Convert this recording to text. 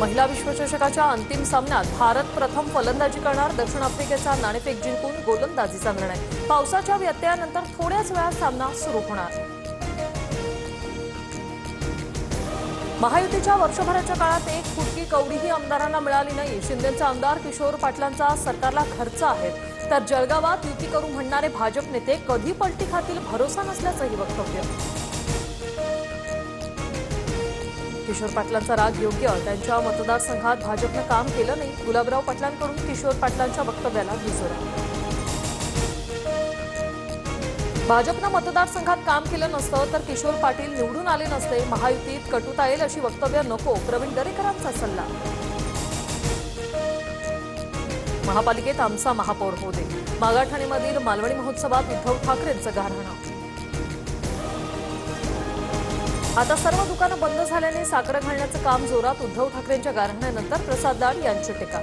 महिला विश्वचषकाच्या अंतिम सामन्यात भारत प्रथम फलंदाजी करणार. दक्षिण आफ्रिकेचा नाणेफेक जिंकून गोलंदाजीचा निर्णय. पावसाच्या व्यत्ययानंतर थोड्याच वेळात सामना सुरू होणार. महायुतीच्या वर्षभराच्या काळात एक फुटकी कवडीही आमदारांना मिळाली नाही. शिंदेचे आमदार किशोर पाटलांचा सरकारला खर्च आहे, तर जळगावात युती करू म्हणणारे भाजप नेते कधी पलटी खातील भरोसा नसल्याचंही वक्तव्य. किशोर पाटलांचा राग योग्य, त्यांच्या मतदारसंघात भाजपनं काम केलं नाही. गुलाबराव पाटलांकडून किशोर पाटलांच्या वक्तव्याला दुजोरा. भाजपनं मतदारसंघात काम केलं नसतं तर किशोर पाटील निवडून आले नसते. महायुतीत कटुता येईल अशी वक्तव्य नको, प्रवीण दरेकरांचा सल्ला. महापालिकेत आमचा महापौर होऊ दे. मागाठाणेमधील मालवणी महोत्सवात उद्धव ठाकरेंचं गारहाणं. आता सर्व दुकानं बंद झाल्याने साकडं घालण्याचं काम जोरात. उद्धव ठाकरेंच्या गारहाण्यानंतर प्रसाद लाड यांची टीका.